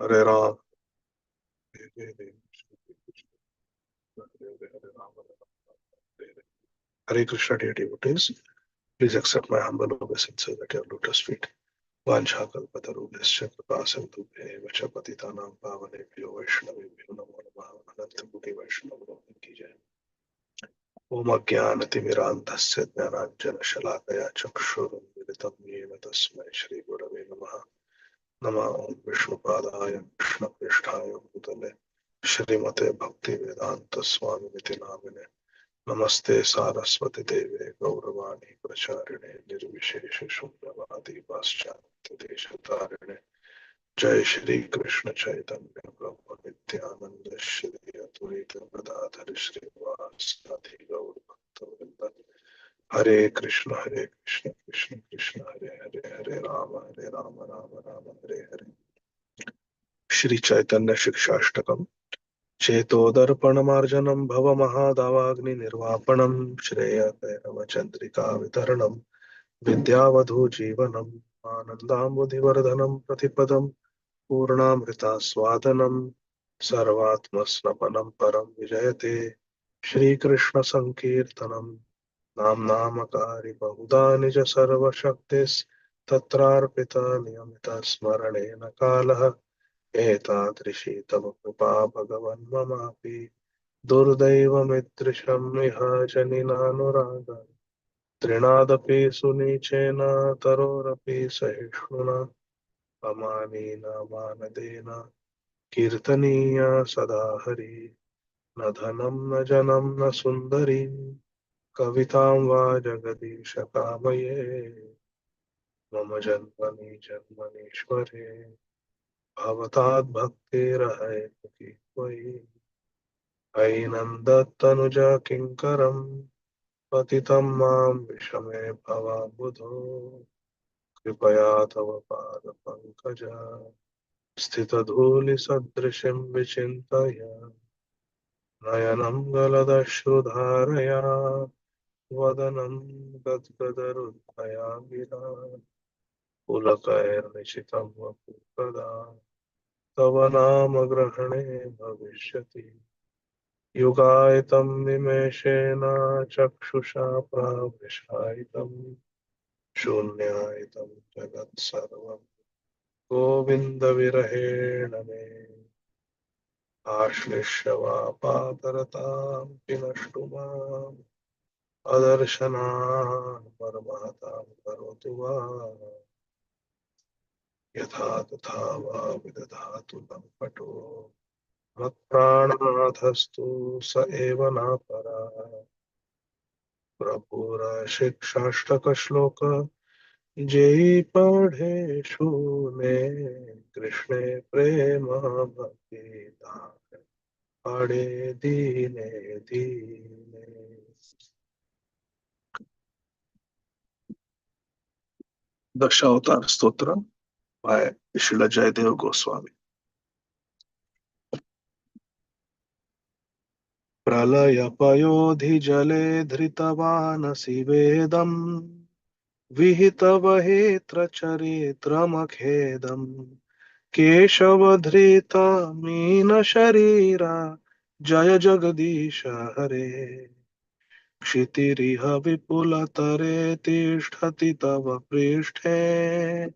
Hare Ram Hare Hare Hare Ram Hare Hare Hare Krishna, dear devotees. Please accept my humble obeisance at your lotus feet. वाञ्छाकल्पतरुभ्यश्च कृपासिन्धुभ्येव च पतितानां पावनेभ्यो वैष्णवेभ्यो नमो नमः। अनन्तकोटि वैष्णवों की जय। ओम अज्ञानतिमिरान्धस्य ज्ञानाञ्जनशलाकया चक्षुरुन्मिलितं येन तस्मै श्रीगुरवे नमः। नमः ओम विष्णुपादाय कृष्णप्रेष्ठाय भूतले श्रीमते भक्तिवेदान्त स्वामिनिति नामिने। नमस्ते सारस्वती देवे गौरवाणी प्रचारिणे निर्विशेष शून्यवादी पाश्चात्य देशतारिणे। जय श्री कृष्ण चैतन्य प्रभु नित्यानंद श्री अद्वैत गदाधर श्रीवासादि गौर भक्तवृंद। हरे कृष्ण कृष्ण कृष्ण हरे हरे हरे राम राम राम हरे हरे। श्री चैतन्य शिक्षाष्टकम चेतोदर्पणमार्जनं भवमहादावाग्निर्वापणं श्रेयतैरवचन्द्रिकावितरणं विद्यावधूजीवनम् आनन्दाम्बुधिवर्धनं प्रतिपदं पूर्णामृतास्वादनं सर्वात्मस्नपनं परं विजयते श्रीकृष्णसङ्कीर्तनं। नाम्नामकारि बहुधा निज सर्वशक्तिस्तत्रार्पिता नियमितस्मरणेन कालः एतादृशी तव कृपा भगवन् ममापि दुर्दैवमिदृशं इह जनिनानुराग तृणादपि सुनीचेन तरोरपि सहिष्णुना अमानेन मानदेन कीर्तनीया सदा हरि। न धनं न जनं न सुन्दरी कवितां वा जगदीश कामये मम जन्मनि जन्मनीश्वरे भवताद् भक्तिरहैतुकी त्वयि। हैनन्दत्तनुजा किङ्करं पतितं मां विषमे भवाम्बुधो कृपया तव पादपङ्कज स्थितधूलिसदृशं विचिन्तय नयनं गलदश्रुधारया वदनं गद्गदरुद्धया गिरा पुलकैर्निशितं वपुः तव नाम ग्रहणे भविष्यति युगायतं निमेषेण चक्षुषा प्रावृषायितं शून्यायतं जगत्सर्वं गोविन्दविरहेण मे आश्लिष्य वा पातरतां विनष्टु माम् अदर्शनान् परमहतां करोतु वा यथा तथा वा विदधातु तं पटो मत्प्राणनाथस्तु स एव न परा। प्रभुर शिक्षाष्टक श्लोक जेई पढ़े शूने कृष्णे प्रेम भक्ति दान पढ़े दीने दीने। दशावतार स्तोत्र बाय श्रील जयदेव गोस्वामी। प्रलयपयोधि जले धृतवानसि वेदम् विहितवहेत्र चरित्रमखेदम् केशवधृत मीन शरीरा जय जगदीश हरे। क्षितिरिह विपुलतरे तिष्ठति तव पृष्ठे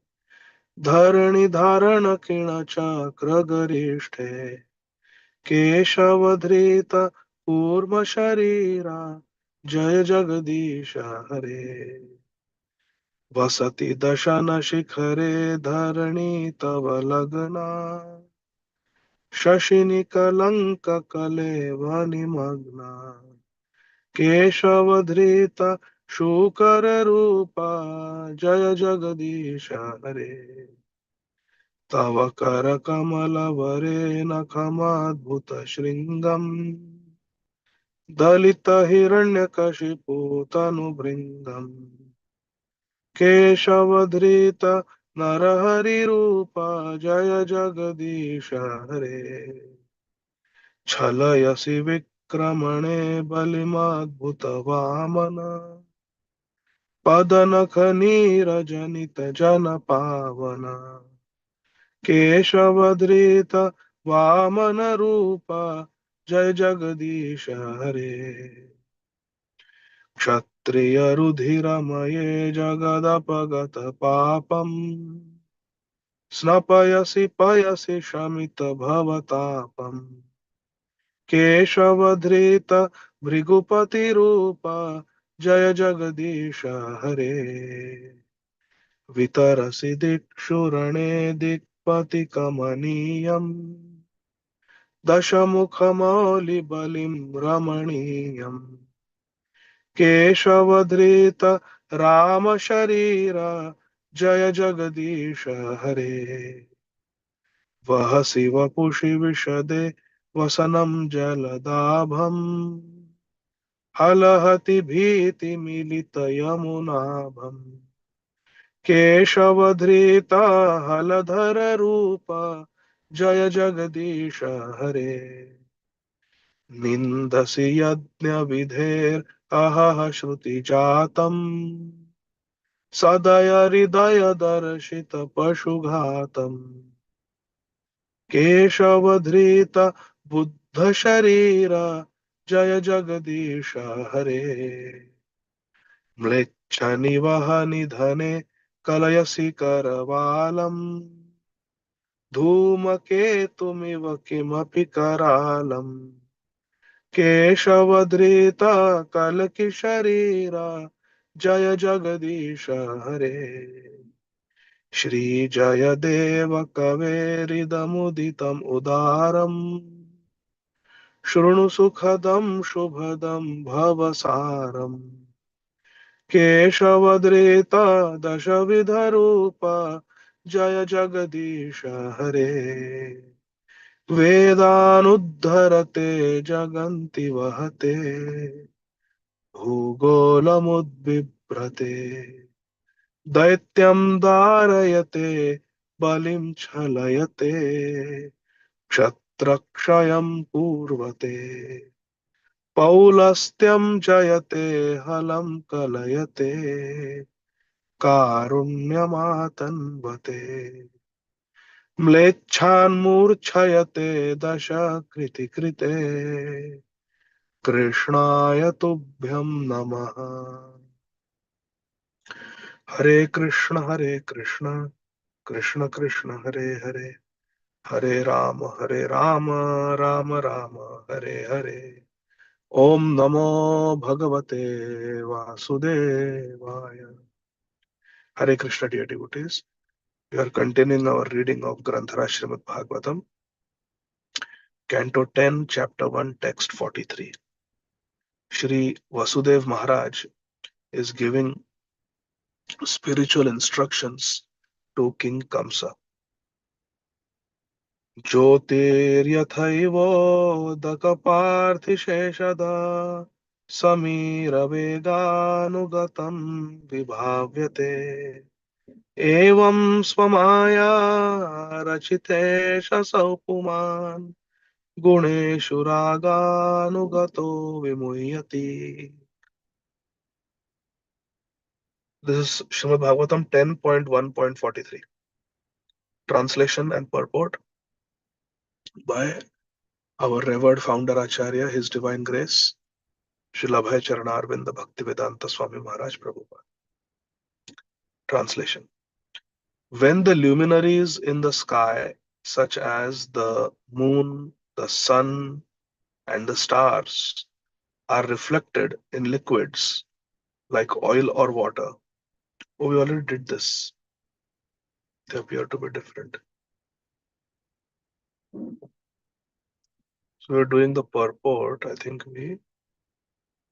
धरणि धारण किण चक्र गरिष्ठे केशवधृत कूर्म शरीरा जय जगदीश हरे। वसति दशन शिखरे धरणी तव लग्ना शशिनिकलंक कलेव निमग्ना केशवधृत शूकर रूपा जय जगदीश हरे। तव कर कमल वरे नखमाद्भुत श्रृंगम् दलित हिरण्यकशिपु तनुभृङ्गम् केशवधृत नरहरिरूपा जय जगदीश हरे। छलयसि विक्रमणे बलिमाद्भुत वामन पदनख नीरजनित जन पावन केशवधृत वामन रूप जय जगदीश हरे। क्षत्रिय रुधिरमये जगदपगत पापम् स्नपयसि पयसि शमित भवतापम्। केशवधृत भृगुपति रूप जय जगदीश हरे। वितरसि दिक्षु रणे दिक्पति कमनीयम् दशमुखमौलिबलिं रमणीयम्। केशवधृत राम शरीर जय जगदीश हरे। वहसि वपुषि विशदे वसनं जलदाभम् हलहति भीतिमिलितयमुनाभम्। केशवधृत हलधर रूप जय जगदीश हरे। निन्दसि यज्ञविधेर्अहः श्रुतिजातम् सदय हृदय दर्शित पशुघातम्। केशवधृत बुद्ध शरीर जय जगदीश हरे। म्लेच्छ निवह निधने कलयसि करवालम् धूमकेतुमिव किमपि करालम्। केशवधृत कलकी शरीर जय जगदीश हरे। श्री जयदेव कवेरिदमुदितम् उदारम् शृणु सुखदं शुभदं भवसारम्। केशवधृत दशविध रूप जय जगदीश हरे। वेदानुद्धरते जगन्ति वहते भूगोलमुद्बिभ्रते। दैत्यं दारयते बलिं छलयते क्षत्रक्षयं पूर्वते। पौलस्त्यं जयते हलं कलयते कारुण्यमातन्वते। म्लेच्छान्मूर्छयते दश कृते कृष्णाय तुभ्यं नमः। हरे कृष्ण कृष्ण कृष्ण हरे हरे हरे राम राम राम हरे हरे। ओम नमो भगवते वासुदेवाय। Hare Krishna, dear devotees. We are continuing our reading of Granthara Srimad Bhagavatam, Canto 10, Chapter 1, Text 43. Shri Vasudev Maharaj is giving spiritual instructions to King Kamsa. ज्योतिर्यथैवोदकपार्थिशेषदा समीरवेगानुगतं विभाव्यते। एवं स्वमाया रचितेश सौ पुमान् गुणेषु रागानुगतो विमुह्यति. This is Srimad Bhagavatam 10.1.43. Translation and purport by our revered founder Acharya, His Divine Grace, Srila Abhay Charanarvinda Bhaktivedanta Swami Maharaj Prabhupada. Translation. When the luminaries in the sky, such as the moon, the sun, and the stars, are reflected in liquids like oil or water. Oh, we already did this. They appear to be different. So we're doing the purport. I think we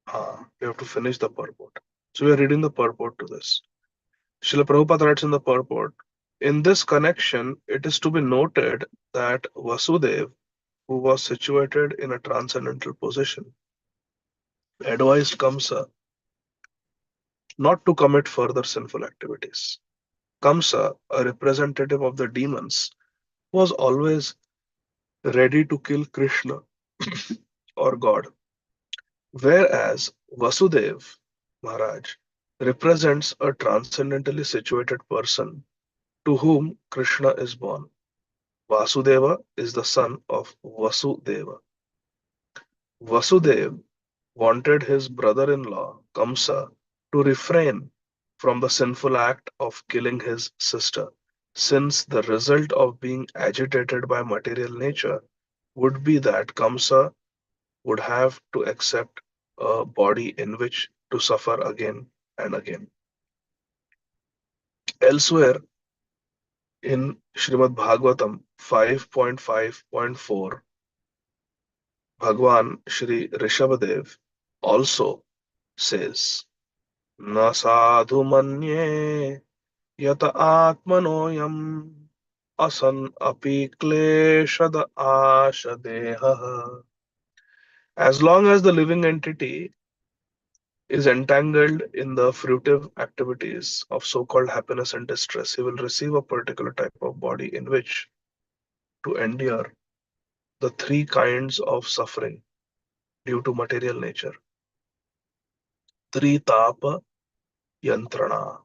have to finish the purport. So we are reading the purport to this. Srila Prabhupada writes in the purport, in this connection, it is to be noted that Vasudev, who was situated in a transcendental position, advised Kamsa not to commit further sinful activities. Kamsa, a representative of the demons, was always ready to kill Krishna or God, whereas Vasudev Maharaj represents a transcendentally situated person to whom Krishna is born. Vasudeva is the son of Vasudeva. Vasudev wanted his brother-in-law Kamsa to refrain from the sinful act of killing his sister, since the result of being agitated by material nature would be that Kamsa would have to accept a body in which to suffer again and again. Elsewhere in Srimad Bhagavatam 5.5.4, Bhagwan Shri Rishabhadev also says, न साधु मन्ये यत आत्मनोऽयम् असन अपि क्लेशद आशदेहः. As long as the living entity is entangled in the fruitive activities of so-called happiness and distress, he will receive a particular type of body in which to endure the three kinds of suffering due to material nature. Tritapa yantrana.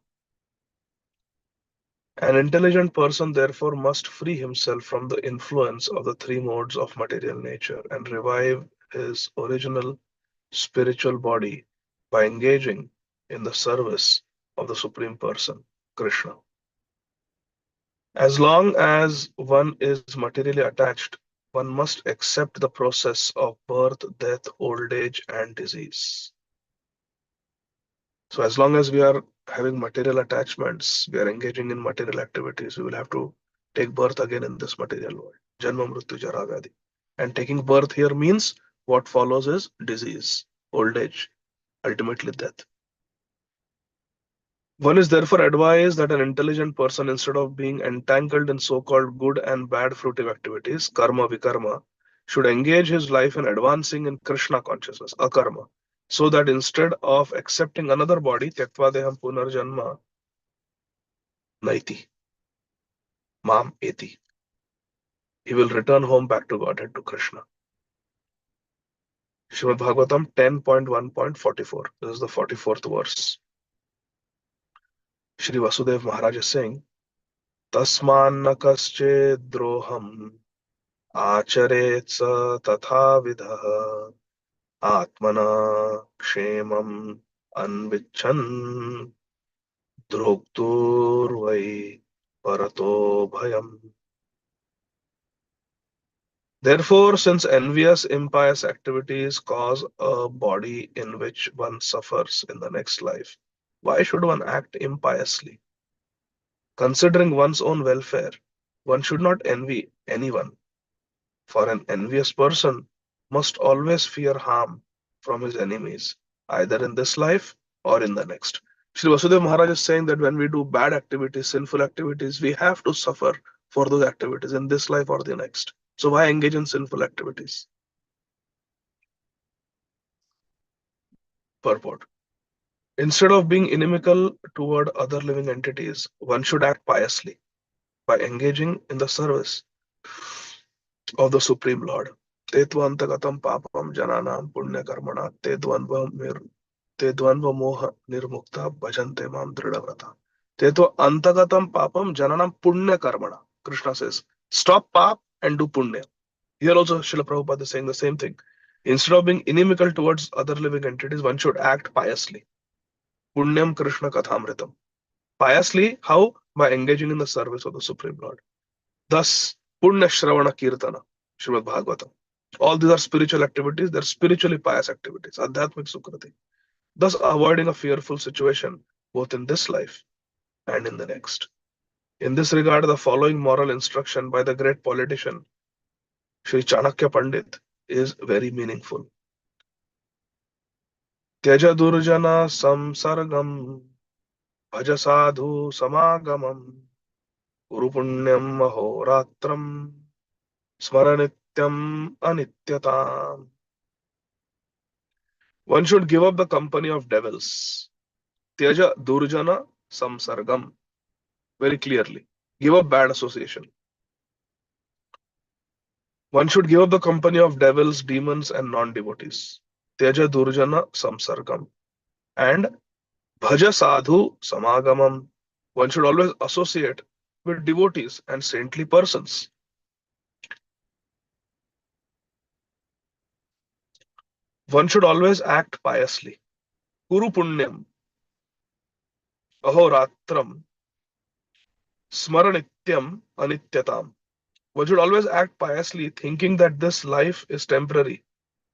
An intelligent person therefore must free himself from the influence of the three modes of material nature and revive his original spiritual body by engaging in the service of the Supreme Person, Krishna. As long as one is materially attached, one must accept the process of birth, death, old age, and disease. So, as long as we are having material attachments, we are engaging in material activities, we will have to take birth again in this material world. Janma Mrityu Jara Vyadhi. And taking birth here means what follows is disease, old age, ultimately death. One is therefore advised that an intelligent person, instead of being entangled in so-called good and bad fruitive activities, karma, vikarma, should engage his life in advancing in Krishna consciousness, akarma, so that instead of accepting another body, tyaktva deham punarjanma naiti, mam eti, he will return home back to Godhead, to Krishna. Srimad Bhagavatam 10.1.44. This is the 44th verse. Shri Vasudev Maharaj is saying, Tasmanna kasche droham आचरेत् स तथाविधः आत्मना क्षेमम् अन्विच्छन् द्रोक्तुर्वै parato bhayam. Therefore, since envious, impious activities cause a body in which one suffers in the next life, why should one act impiously? Considering one's own welfare, one should not envy anyone. For an envious person must always fear harm from his enemies, either in this life or in the next. Sri Vasudeva Maharaj is saying that when we do bad activities, sinful activities, we have to suffer for those activities in this life or the next. So why engage in sinful activities? Purport. Instead of being inimical toward other living entities, one should act piously by engaging in the service of the Supreme Lord. Tetvantagatam papam jananam punya karmana te dvanva moha nirmukta bhajante mam dridavrata. Tetva antagatam papam jananam punya karmana. Krishna says, stop pap and do punya. Here also Srila Prabhupada is saying the same thing. Instead of being inimical towards other living entities, one should act piously. Punyam Krishna Kathamritam. Piously, how? By engaging in the service of the Supreme Lord. Thus, Punya Shravana Kirtana, Srimad Bhagavatam. All these are spiritual activities, they're spiritually pious activities, Adhyatmik Sukriti. Thus, avoiding a fearful situation both in this life and in the next. In this regard, the following moral instruction by the great politician, Sri Chanakya Pandit, is very meaningful. Tyaja Durjana Samsargam Bhaja Sadhu Samagamam Guru Punyam Mahoratram Smaranityam Anityatam. One should give up the company of devils. Tyaja Durjana Samsargam. Very clearly. Give up bad association. One should give up the company of devils, demons, and non-devotees. Tyaja Durjana Samsargam. And Bhaja Sadhu Samagamam. One should always associate with devotees and saintly persons. One should always act piously. Kuru punyam, ahoratram, smaranityam, anityatam. One should always act piously, thinking that this life is temporary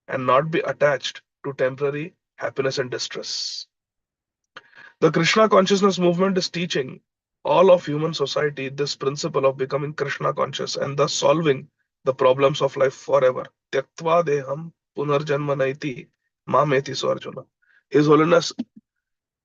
and not be attached to temporary happiness and distress. The Krishna consciousness movement is teaching all of human society this principle of becoming Krishna conscious and thus solving the problems of life forever. Tyaktva deham punarjanma naiti mameti Arjuna. His Holiness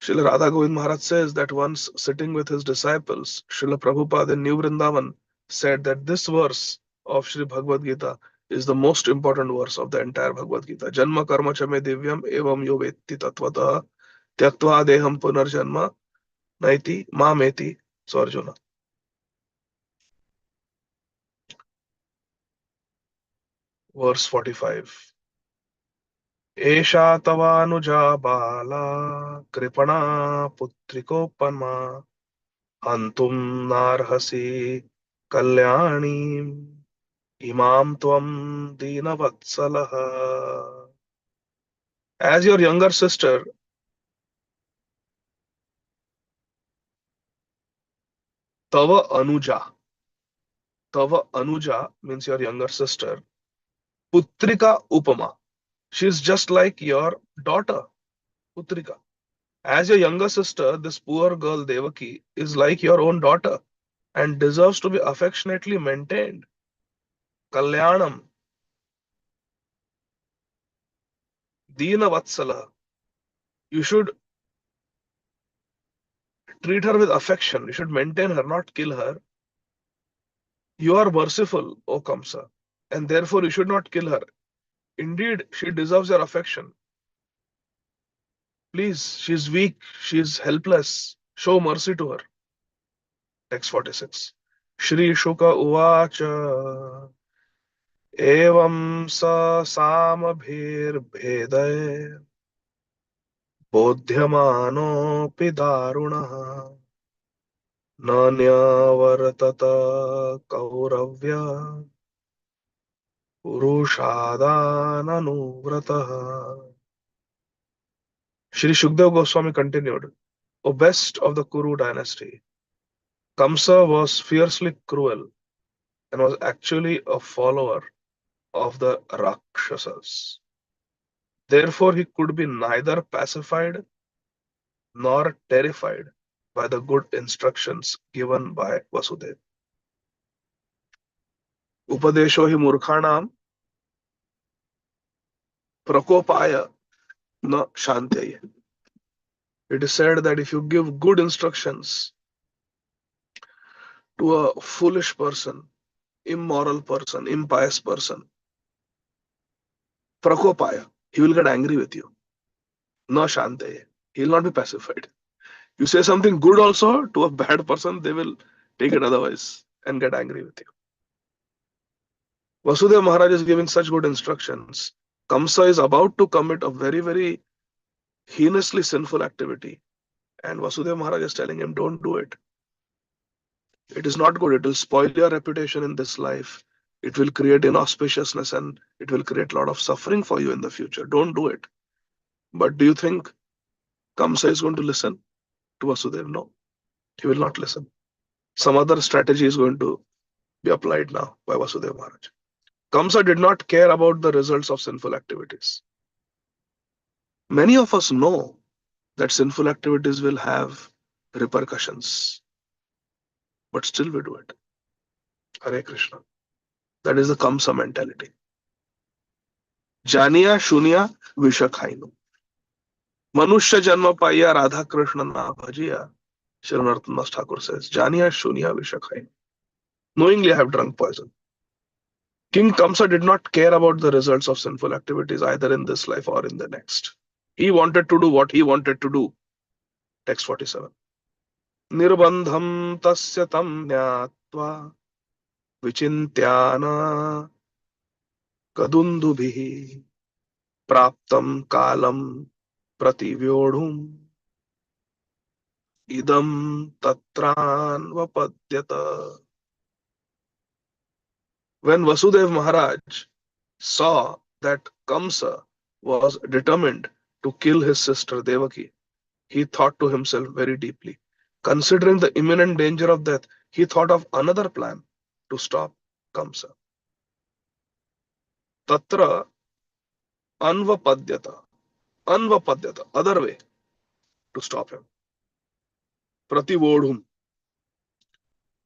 Srila Radha Govind Maharaj says that once sitting with his disciples, Srila Prabhupada in New Vrindavan said that this verse of Sri Bhagavad Gita is the most important verse of the entire Bhagavad Gita. Janma karma chame divyam evam yo vetti tatvata tyaktva deham punarjanma naiti mameti. So Arjuna. Verse 45. Esha tavanuja bala kripana putrikopama Antum narhasi kalyani imam tvam dinavatsalah. As your younger sister, Tava Anuja. Tava Anuja means your younger sister. Putrika Upama. She is just like your daughter, Putrika. As your younger sister, this poor girl Devaki is like your own daughter and deserves to be affectionately maintained. Kalyanam, Dina Vatsala. You should treat her with affection. You should maintain her, not kill her. You are merciful, O Kamsa, and therefore you should not kill her. Indeed, she deserves your affection. Please, she is weak, she is helpless. Show mercy to her. Text 46. Shri Shuka Uvacha Evam Sa Samabhir Bheday Bodhyamanopi Darunaha Nanyavartata Kauravya Purushadananuvratah. Shri Shukdev Goswami continued, O best of the Kuru dynasty, Kamsa was fiercely cruel and was actually a follower of the Rakshasas. Therefore, he could be neither pacified nor terrified by the good instructions given by Vasudev. Upadesho hi murkhanam prakopaya na shantaya. It is said that if you give good instructions to a foolish person, immoral person, impious person, prakopaya, he will get angry with you. Na shantaya. He will not be pacified. You say something good also to a bad person, they will take it otherwise and get angry with you. Vasudeva Maharaj is giving such good instructions. Kamsa is about to commit a very, very heinously sinful activity. And Vasudeva Maharaj is telling him, don't do it. It is not good. It will spoil your reputation in this life. It will create inauspiciousness and it will create a lot of suffering for you in the future. Don't do it. But do you think Kamsa is going to listen to Vasudeva? No, he will not listen. Some other strategy is going to be applied now by Vasudeva Maharaj. Kamsa did not care about the results of sinful activities. Many of us know that sinful activities will have repercussions, but still we do it. Hare Krishna. That is the Kamsa mentality. Janiya Shunya Vishakhainu. Manushya Janma Paya Radha Krishna Na Bhajiya. Shri Das Thakur says, Janiya Shunya Vishakhainu. Knowingly I have drunk poison. King Kamsa did not care about the results of sinful activities either in this life or in the next. He wanted to do what he wanted to do. Text 47. Nirbandham tasya tam jnatva vichintyana kadundubhihi praptam kalam prativyodhum idam tatranvapadyata. When Vasudev Maharaj saw that Kamsa was determined to kill his sister Devaki, he thought to himself very deeply. Considering the imminent danger of death, he thought of another plan to stop Kamsa. Tatra anvapadyata, anvapadyata, other way to stop him. Prativodhum.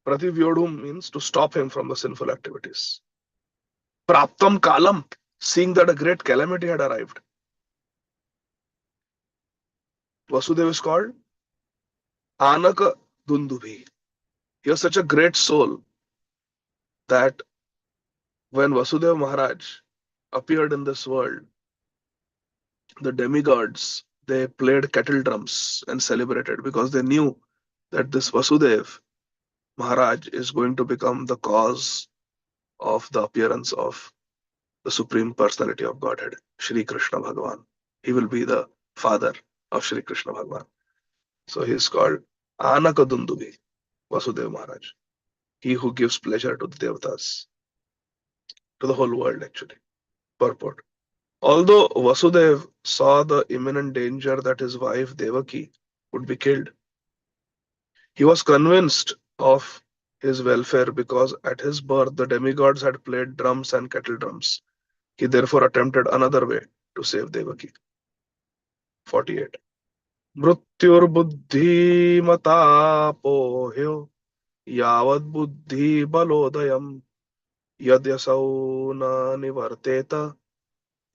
Prativyodhum means to stop him from the sinful activities. Praptam kalam, seeing that a great calamity had arrived. Vasudeva is called Anaka Dundubhi. He was such a great soul that when Vasudeva Maharaj appeared in this world, the demigods they played kettle drums and celebrated because they knew that this Vasudev Maharaj is going to become the cause of the appearance of the Supreme Personality of Godhead, Shri Krishna Bhagavan. He will be the father of Shri Krishna Bhagavan. So he is called Anaka Dundubi, Vasudeva Maharaj. He who gives pleasure to the devatas, to the whole world actually. Purport. Although Vasudev saw the imminent danger that his wife Devaki would be killed, he was convinced of his welfare because at his birth the demigods had played drums and kettle drums. He therefore attempted another way to save Devaki. 48. मृत्युर्बुद्धिमतापोह्यो यावद्बुद्धिबलोदयम् यद्यसौ न निवर्तेत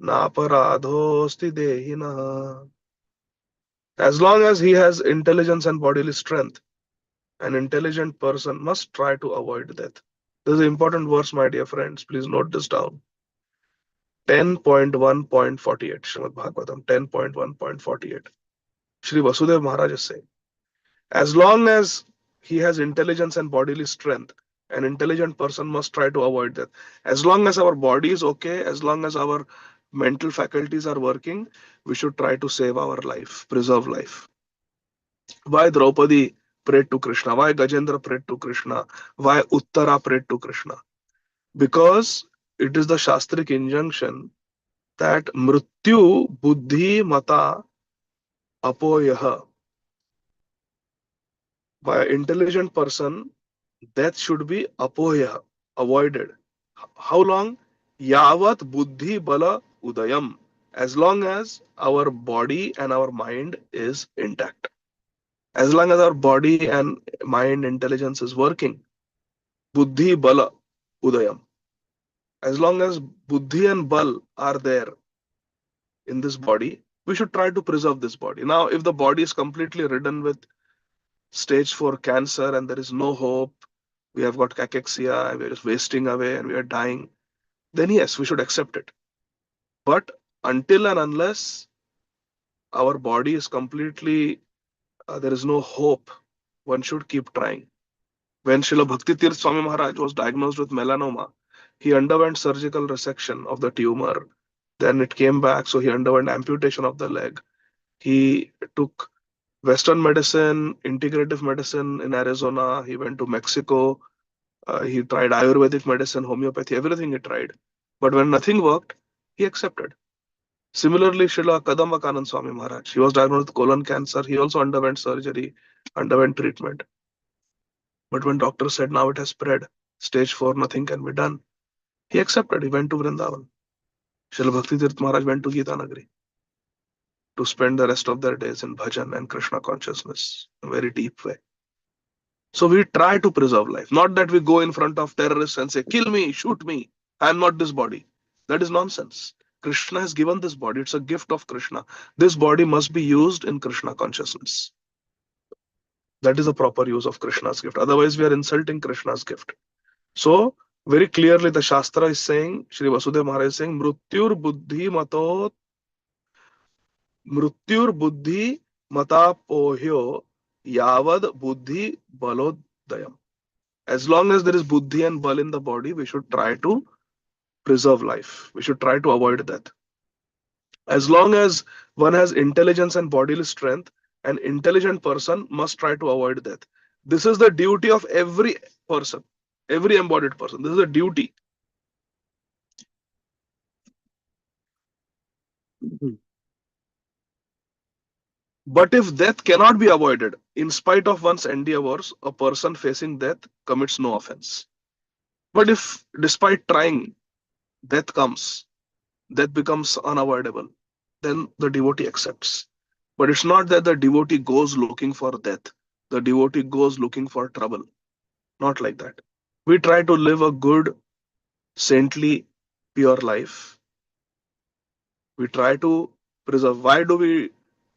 नापराधोऽस्ति देहिनः. As long as he has intelligence and bodily strength, an intelligent person must try to avoid death. This is an important verse, my dear friends. Please note this down. 10.1.48, Srimad Bhagavatam, 10.1.48. Shri Vasudeva Maharaj is saying, as long as he has intelligence and bodily strength, an intelligent person must try to avoid death. As long as our body is okay, as long as our mental faculties are working, we should try to save our life, preserve life. Why Draupadi prayed to Krishna? Why Gajendra prayed to Krishna? Why Uttara prayed to Krishna? Because it is the Shastric injunction that Mrityu Buddhi Mata Apoyaha. By an intelligent person, death should be apoyaha, avoided. How long? Yavat Buddhi Bala Udayam. As long as our body and our mind is intact. As long as our body and mind intelligence is working, Buddhi Bala Udayam. As long as Buddhi and Bal are there in this body, we should try to preserve this body. Now, if the body is completely ridden with stage 4 cancer and there is no hope, we have got cachexia, and we are just wasting away and we are dying, then yes, we should accept it. But until and unless our body is completely, there is no hope, one should keep trying. When Srila Bhakti Tirth Swami Maharaj was diagnosed with melanoma, he underwent surgical resection of the tumor. Then it came back, so he underwent amputation of the leg. He took Western medicine, integrative medicine in Arizona. He went to Mexico. He tried Ayurvedic medicine, homeopathy, everything he tried. But when nothing worked, he accepted. Similarly, Srila Kadambakanand Swami Maharaj, he was diagnosed with colon cancer. He also underwent surgery, underwent treatment. But when doctors said now it has spread, stage 4, nothing can be done, he accepted. He went to Vrindavan. Srila Bhakti Tirth Maharaj went to Gita Nagari to spend the rest of their days in bhajan and Krishna consciousness in a very deep way. So we try to preserve life, not that we go in front of terrorists and say, kill me, shoot me, I am not this body. That is nonsense. Krishna has given this body, it's a gift of Krishna. This body must be used in Krishna consciousness. That is the proper use of Krishna's gift. Otherwise, we are insulting Krishna's gift. So, very clearly, the Shastra is saying, Shri Vasudeva Maharaj is saying, Mrutyur buddhi matapohyo yavad buddhi balodayam. As long as there is buddhi and bal in the body, we should try to preserve life. We should try to avoid death. As long as one has intelligence and bodily strength, an intelligent person must try to avoid death. This is the duty of every person, every embodied person. This is a duty. But if death cannot be avoided, in spite of one's endeavors, a person facing death commits no offense. But if, despite trying, death comes, death becomes unavoidable, then the devotee accepts. But it's not that the devotee goes looking for death, the devotee goes looking for trouble. Not like that. We try to live a good, saintly, pure life. We try to preserve. Why do we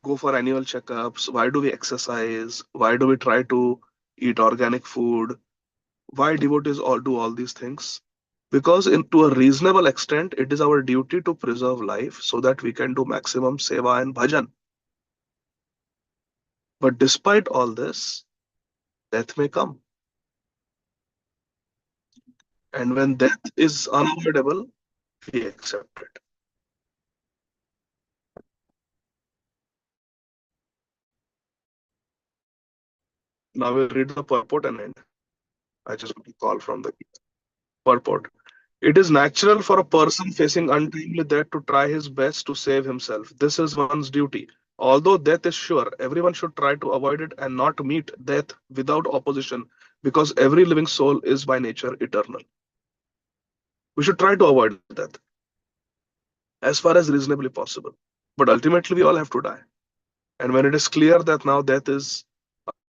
go for annual checkups? Why do we exercise? Why do we try to eat organic food? Why devotees all do all these things? Because to a reasonable extent, it is our duty to preserve life so that we can do maximum seva and bhajan. But despite all this, death may come. And when death is unavoidable, we accept it. Now we'll read the purport and end. I just got a call from the purport. It is natural for a person facing untimely death to try his best to save himself. This is one's duty. Although death is sure, everyone should try to avoid it and not meet death without opposition, because every living soul is by nature eternal. We should try to avoid death as far as reasonably possible. But ultimately, we all have to die. And when it is clear that now death is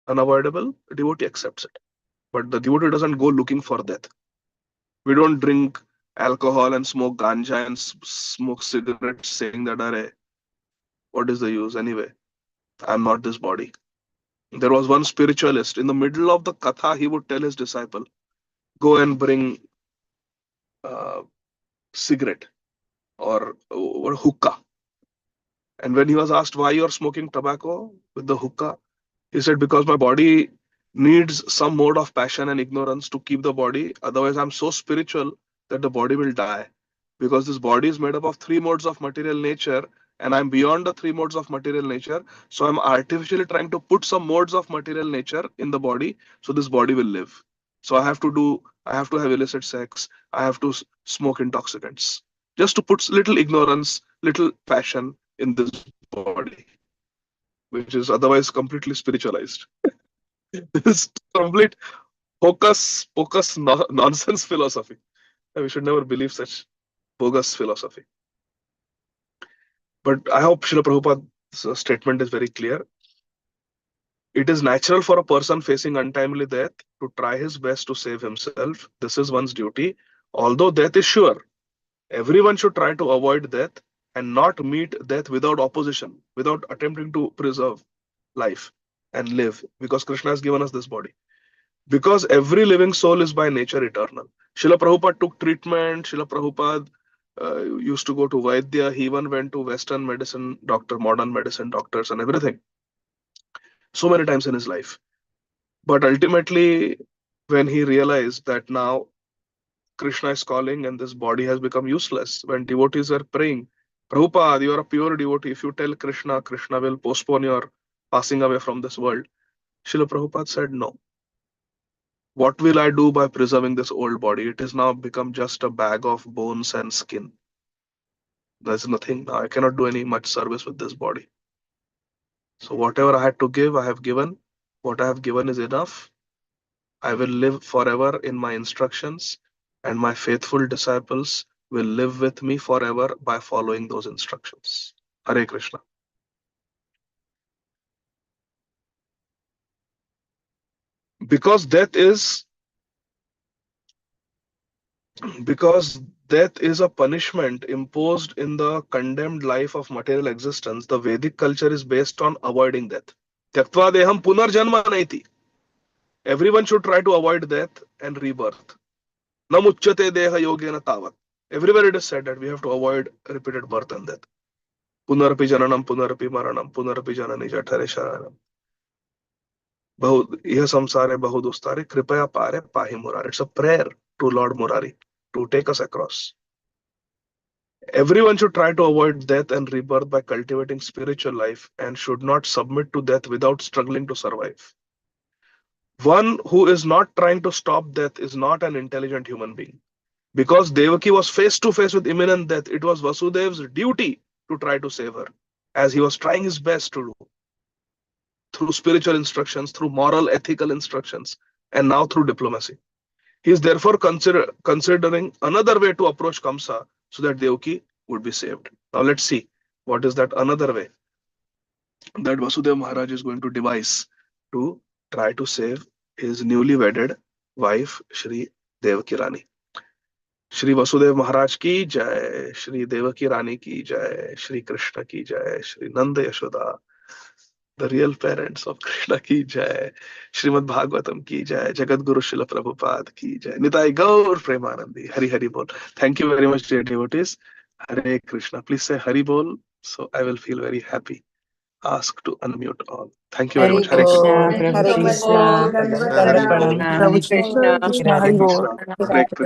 unavoidable, the devotee accepts it. But the devotee doesn't go looking for death. We don't drink alcohol and smoke ganja and smoke cigarettes saying that, Are, what is the use anyway? I'm not this body. There was one spiritualist in the middle of the katha, he would tell his disciple, go and bring uh, cigarette or hookah. And when he was asked why you're smoking tobacco with the hookah, he said, because my body needs some mode of passion and ignorance to keep the body. Otherwise, I'm so spiritual that the body will die. Because this body is made up of three modes of material nature, and I'm beyond the three modes of material nature. So I'm artificially trying to put some modes of material nature in the body so this body will live. So I have to have illicit sex, I have to smoke intoxicants, just to put little ignorance, little passion in this body, which is otherwise completely spiritualized. This complete focus nonsense philosophy. We should never believe such bogus philosophy. But I hope Srila Prabhupada's statement is very clear. It is natural for a person facing untimely death to try his best to save himself. This is one's duty. Although death is sure, everyone should try to avoid death and not meet death without opposition, without attempting to preserve life and live, because Krishna has given us this body. Because every living soul is by nature eternal. Srila Prabhupada took treatment. Srila Prabhupada used to go to Vaidya. He even went to Western medicine doctor, modern medicine doctors, and everything so many times in his life. But ultimately, when he realized that now Krishna is calling and this body has become useless, when devotees are praying, Prabhupada, you are a pure devotee. If you tell Krishna, Krishna will postpone your passing away from this world. Srila Prabhupada said, no. What will I do by preserving this old body? It has now become just a bag of bones and skin. There's nothing now. I cannot do any much service with this body. So whatever I had to give, I have given. What I have given is enough. I will live forever in my instructions, and my faithful disciples will live with me forever by following those instructions. Hare Krishna. Because death is because death is a punishment imposed in the condemned life of material existence, the Vedic culture is based on avoiding death. Tyaktva deham punarjanma naiti. Everyone should try to avoid death and rebirth. Namuchyate deha yogena tavat. Everywhere it is said that we have to avoid repeated birth and death. Punarapi jananam, punarapi maranam, punarapi janani jathare sharanam. Yeh samsare bahudustare, kripaya pare pahi murari. It's a prayer to Lord Murari to take us across. Everyone should try to avoid death and rebirth by cultivating spiritual life and should not submit to death without struggling to survive. One who is not trying to stop death is not an intelligent human being. Because Devaki was face to face with imminent death, it was Vasudev's duty to try to save her, as he was trying his best to do through spiritual instructions, through moral, ethical instructions, and now through diplomacy. He is therefore considering another way to approach Kamsa so that Devaki would be saved. Now let's see what is that another way that Vasudeva Maharaj is going to devise to try to save his newly wedded wife, Shri Devaki Rani. Shri Vasudev महाराज की जय, श्री देवकी रानी की जय, श्री कृष्ण की जय, Shri Nand Yashoda the real parents of Krishna की जय, श्रीमद् भागवतम की जय, जगत गुरु शिल प्रभुपाद की जय, निताई गौर प्रेमानंदी, हरि हरि बोल. Thank you very much, dear devotees. Hare Krishna. Please say Hari Bol, so I will feel very happy. Ask to unmute all. Thank you very Hari much. Hare Krishna, Krishna. Hare Prabhu Krishna, Krishna, Hare Dandavat Krishna, Pranam. Hare Krishna, Krishna, Hare Hare Krishna. Krishna. Hare Krishna.